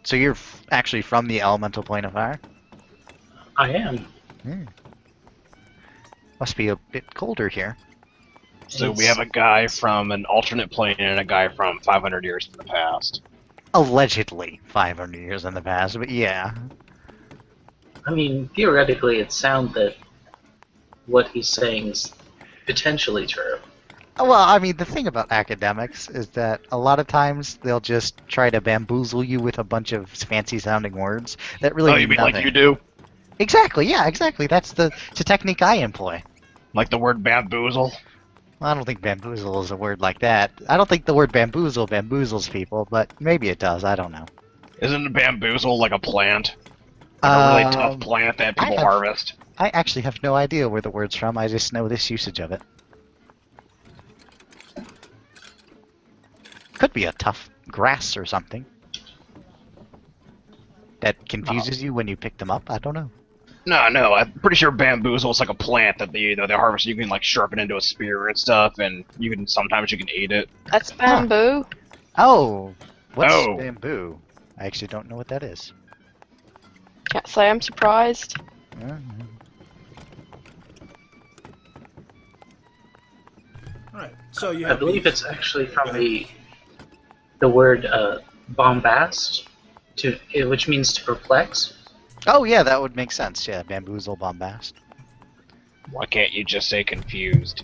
So you're actually from the elemental plane of fire? I am. Hmm. Must be a bit colder here. So we have a guy from an alternate plane and a guy from 500 years in the past. Allegedly 500 years in the past, but yeah. I mean, theoretically, it sounds that what he's saying is potentially true. Well, I mean, the thing about academics is that a lot of times they'll just try to bamboozle you with a bunch of fancy-sounding words that really Oh, mean you mean nothing. like you do? Exactly, yeah, exactly. It's a technique I employ. Like the word bamboozle? I don't think bamboozle is a word like that. I don't think the word bamboozle bamboozles people, but maybe it does. I don't know. Isn't bamboozle like a plant? Like a really tough plant that people harvest? I actually have no idea where the word's from. I just know this usage of it. Could be a tough grass or something that confuses you when you pick them up. I don't know. No, I'm pretty sure bamboozle is like a plant that they harvest. You can like sharpen into a spear and stuff, and sometimes you can eat it. That's bamboo. Oh, what's Oh. bamboo? I actually don't know what that is. Can't say I'm surprised. Alright, so you I have believe these- it's actually from the word bombast, which means to perplex. Oh yeah, that would make sense. Yeah, bamboozle, bombast. Why can't you just say confused?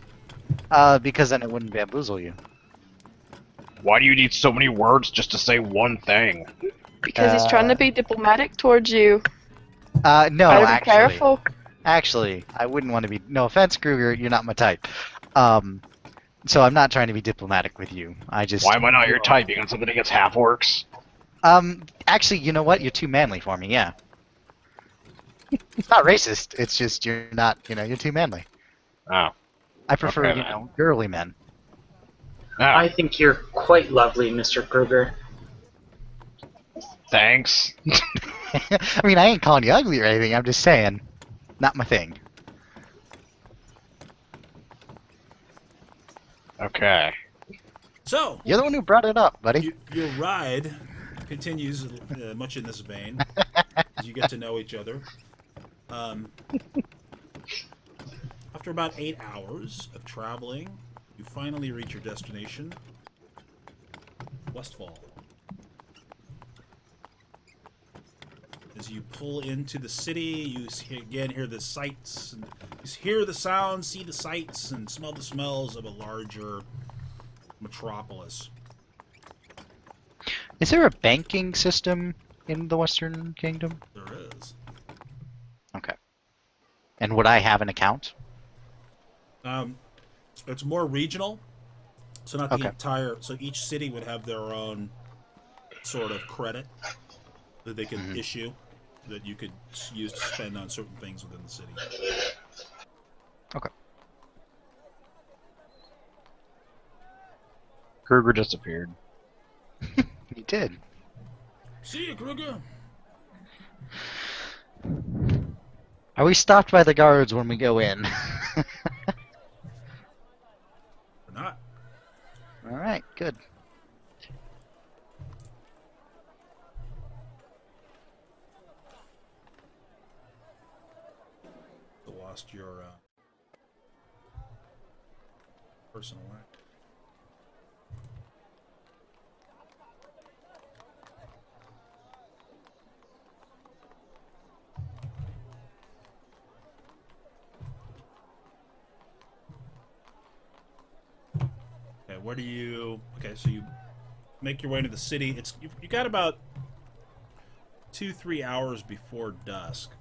Because then it wouldn't bamboozle you. Why do you need so many words just to say one thing? Because he's trying to be diplomatic towards you. No, Gotta be actually. careful. Actually, I wouldn't want to be. No offense, Kruger, you're not my type. So I'm not trying to be diplomatic with you. I just. Why am I not your type? You got something against half-orcs? Actually, you know what? You're too manly for me. Yeah. It's not racist. It's just you're not. You're too manly. Oh. I prefer, Okay, then. girly men. Ah, I think you're quite lovely, Mr. Kruger. thanks. I mean, I ain't calling you ugly or anything. I'm just saying, not my thing. Okay. So, You're the one who brought it up, buddy. your ride continues much in this vein as you get to know each other. After about 8 hours of traveling, you finally reach your destination, Westfall. As you pull into the city, you hear the sights, and you hear the sounds, see the sights, and smell the smells of a larger metropolis. Is there a banking system in the Western Kingdom? There is. Okay. And would I have an account? It's more regional, so not the Okay. entire. So each city would have their own sort of credit that they could issue that you could use to spend on certain things within the city. Okay. Kruger disappeared. You did. See you, Kruger. Are we stopped by the guards when we go in? Or not? All right, good. You lost your personal life. Okay, where do you? Okay, so you make your way into the city. You got about 2-3 hours before dusk.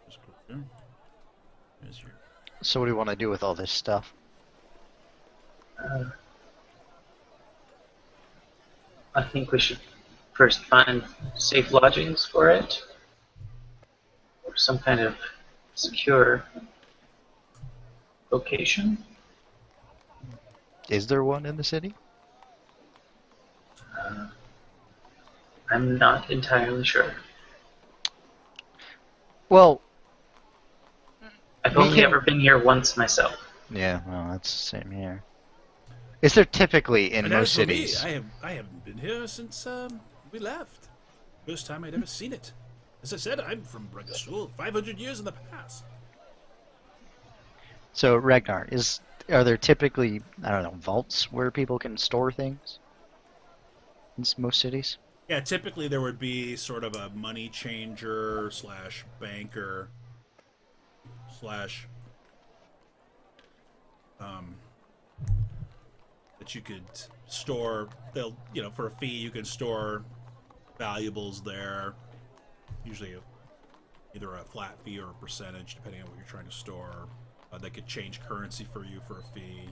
There's Kruger. There's your. So what do you want to do with all this stuff? I think we should first find safe lodgings for it, or some kind of secure location. Is there one in the city? I'm not entirely sure. Well, I've We only can- ever been here once myself. yeah, well, that's the same here. Is there typically in And as most for me, cities? I haven't been here since we left. First time I'd ever seen it. As I said, I'm from Bregasul, 500 years in the past. So Ragnar, are there typically, I don't know, vaults where people can store things in most cities? Yeah, typically there would be sort of a money changer slash banker slash that you could store. They'll, for a fee, you can store valuables there. Usually either a flat fee or a percentage, depending on what you're trying to store. They could change currency for you for a fee.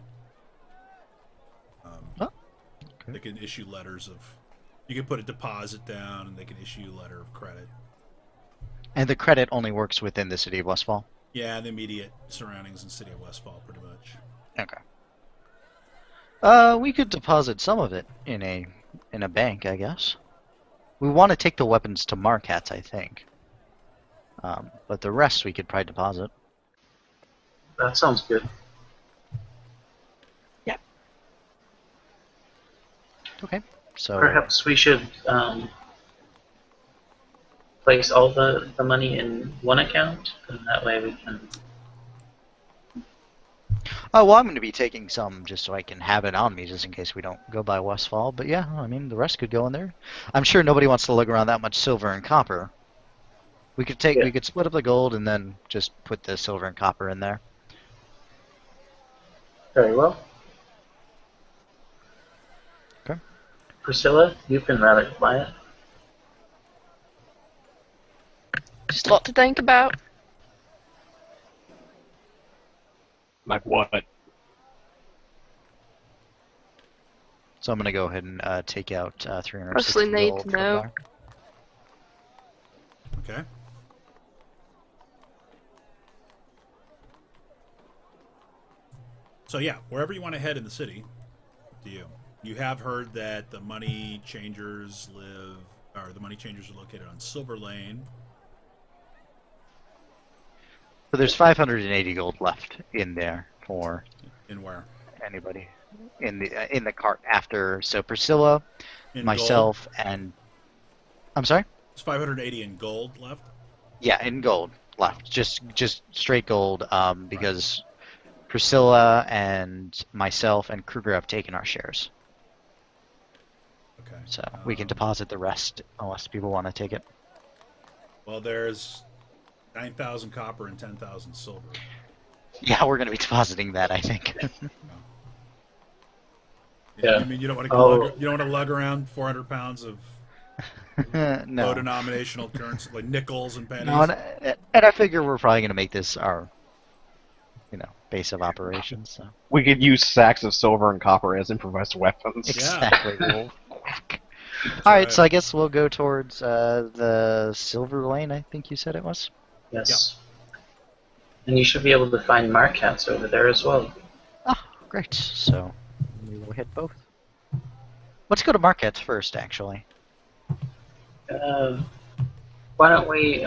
Okay. They can issue letters of. You can put a deposit down, and they can issue you a letter of credit. And the credit only works within the city of Westfall? Yeah, the immediate surroundings in the city of Westfall, pretty much. Okay. We could deposit some of it in a bank, I guess. We want to take the weapons to Marquette, I think. But the rest we could probably deposit. That sounds good. Okay. So Perhaps we should place all the money in one account, and that way we can. oh well, I'm going to be taking some just so I can have it on me, just in case we don't go by Westfall. But yeah, I mean the rest could go in there. I'm sure nobody wants to lug around that much silver and copper. We could Yeah. we could split up the gold and then just put the silver and copper in there. Very well. Okay. Priscilla, you've been rather quiet. Just a lot to think about. Like what? So I'm going to go ahead and take out 360 Mostly need gold to from know. there. Okay. So yeah, wherever you want to head in the city, up to you. You have heard that the money changers are located on Silver Lane. So there's 580 gold left in there for In where? anybody in the cart after. So Priscilla, In myself, gold. and I'm sorry. It's 580 in gold left. Yeah, in gold left, just straight gold. Because Priscilla and myself and Kruger have taken our shares, Okay. so we can deposit the rest unless people want to take it. Well, there's 9,000 copper and 10,000 silver. Yeah, we're going to be depositing that, I think. Yeah. I mean, you don't want to Oh. lug around 400 pounds of low No. denominational currency like nickels and pennies. No, and I figure we're probably going to make this our, base of operations. So. We could use sacks of silver and copper as improvised weapons. Exactly. We'll whack. All right, so I guess we'll go towards the Silver Lane. I think you said it was. Yes. And you should be able to find Marquettes over there as well. Oh, great. So we will hit both. Let's go to Marquette first, actually. Why don't we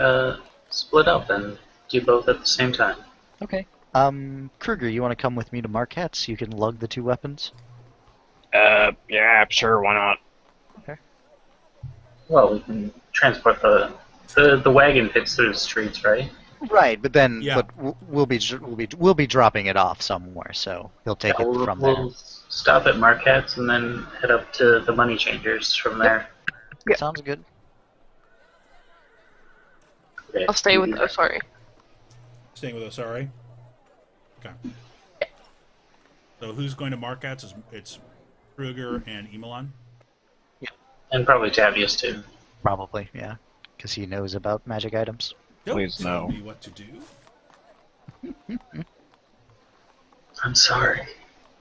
split up and do both at the same time? Okay. Kruger, you want to come with me to Marquette so you can lug the two weapons? Yeah, sure, why not? Well, we can transport the wagon fits through the streets, right? Right, but then Yeah. we'll be dropping it off somewhere, so he'll take Yeah, it from there. we'll stop at Marquette's and then head up to the money changers from there. Sounds good. Okay. I'll stay with. Oh, sorry. Staying with us, alright? Okay. So who's going to Marquette's? It's Kruger and Emelon. And probably Tavius too. Probably, yeah, because he knows about magic items. Don't Please, tell no. me what to do. I'm sorry.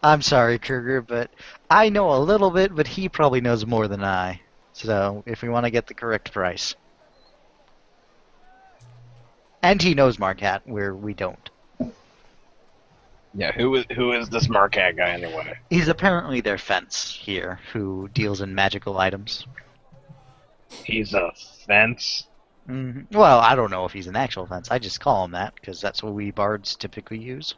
I'm sorry, Kruger, but I know a little bit, but he probably knows more than I. So if we want to get the correct price. And he knows Marquette, where we don't. Yeah, who is this Marquette guy anyway? He's apparently their fence here, who deals in magical items. He's a fence. Well, I don't know if he's an actual fence. I just call him that, because that's what we bards typically use.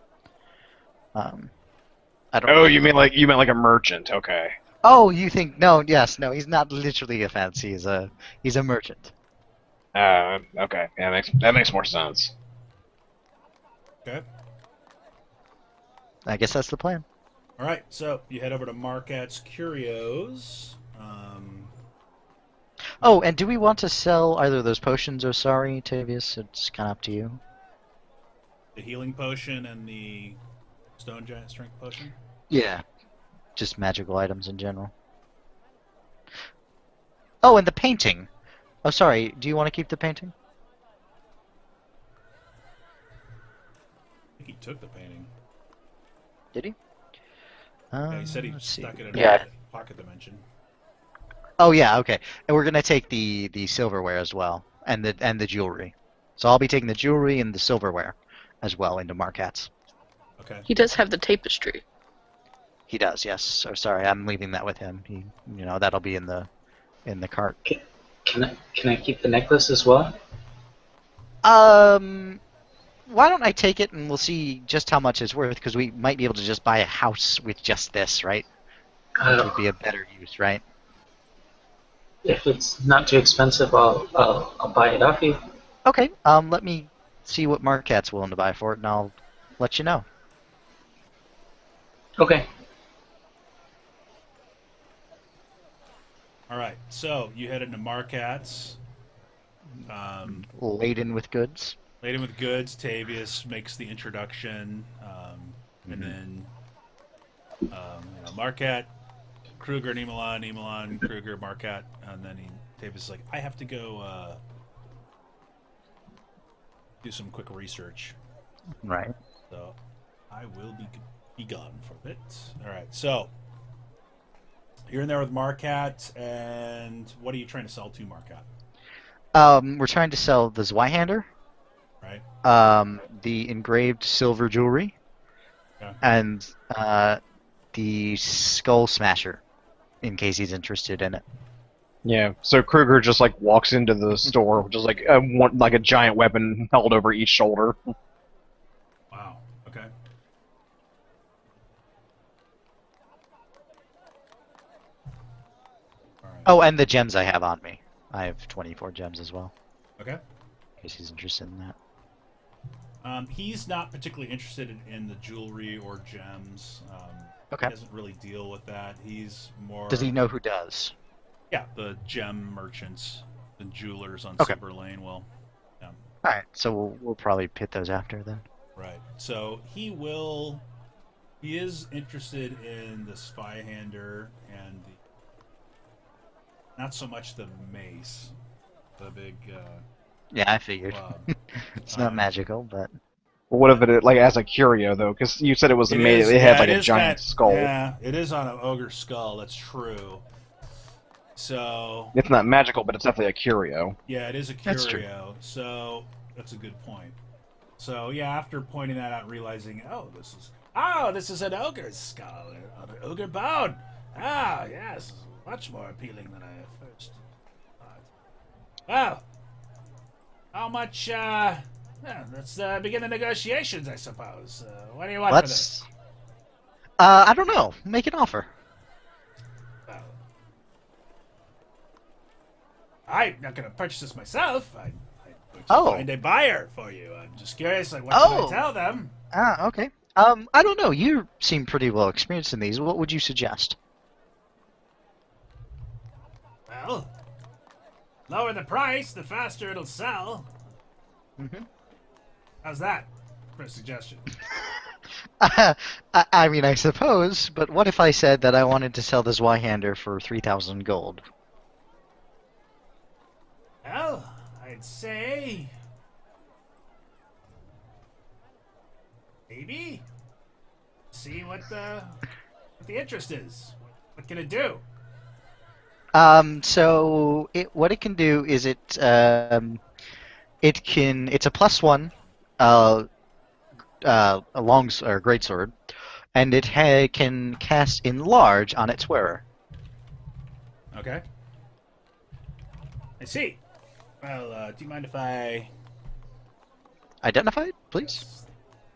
I don't. Oh, you meant like a merchant? Okay. Oh, you think no? Yes, no. He's not literally a fence. He's a merchant. Okay. Yeah, that makes more sense. Okay. I guess that's the plan. All right. So you head over to Marquette's Curios. Oh, and do we want to sell either of those potions? Oh, sorry, Tavius. It's kind of up to you. The healing potion and the stone giant strength potion. Yeah, just magical items in general. Oh, and the painting. Oh, sorry. Do you want to keep the painting? I think he took the painting. Did he? Yeah, he said he Let's see. stuck it in Yeah. a pocket dimension. Oh yeah, okay. And we're gonna take the silverware as well, and the jewelry. So I'll be taking the jewelry and the silverware as well into Marquette's. Okay. He does have the tapestry. He does, yes. So sorry, I'm leaving that with him. That'll be in the cart. Can I keep the necklace as well? Why don't I take it and we'll see just how much it's worth, because we might be able to just buy a house with just this, right? Which would be a better use, right? If it's not too expensive, I'll buy it off you. Okay. Let me see what Marquette's willing to buy for it, and I'll let you know. Okay. All right. So you head into Marquette's. Laden with goods. Laden with goods. Tavius makes the introduction, and Mhm. then Marquette, Kruger, Nemalon, Kruger, Marquette, and then Tavius is like, I have to go do some quick research, Right. so I will be gone for a bit. All right, so you're in there with Marquette, and what are you trying to sell to Marquette? We're trying to sell the Zweihander, Right. the engraved silver jewelry, Okay. and the Skull Smasher, in case he's interested in it. Yeah. So Kruger just like walks into the store, just like like a giant weapon held over each shoulder. Wow. Okay. All right. Oh, and the gems I have on me. I have 24 gems as well, Okay. in case he's interested in that. He's not particularly interested in the jewelry or gems. Okay. He doesn't really deal with that. He's more. Does he know who does? Yeah, the gem merchants, the jewelers on Okay. Silver Lane. Well, yeah, All right, so we'll probably pit those after then. right. So he will. He is interested in the Zweihander and not so much the mace, the big Yeah, I figured. club. It's not magical, but What if it like as a curio though? Because you said it was made. It had like a giant skull. Yeah, it is on an ogre skull. That's true. So It's not magical, but it's definitely a curio. yeah, it is a That's true. curio. So that's a good point. So yeah, after pointing that out, realizing, this is an ogre skull, an ogre bone. Ah, yes, much more appealing than I first thought. Well, how much? Yeah, let's begin the negotiations, I suppose. What do you want for this? let's. I don't know. Make an offer. Well, I'm not going to purchase this myself. I'm going to Oh. find a buyer for you. I'm just curious, like, what Oh. should I tell them? Ah, okay. I don't know. You seem pretty well experienced in these. What would you suggest? Well, lower the price, the faster it'll sell. Mm-hmm. How's that for a suggestion? I mean, I suppose, but what if I said that I wanted to sell this Zweihander for 3,000 gold? Well, I'd say maybe see what the interest is. What can it do? So what it can do is it's a +1, a or greatsword, and it can cast enlarge on its wearer. Okay. I see. Well, do you mind if I Identify it, please.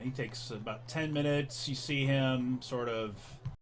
He takes about 10 minutes. You see him sort of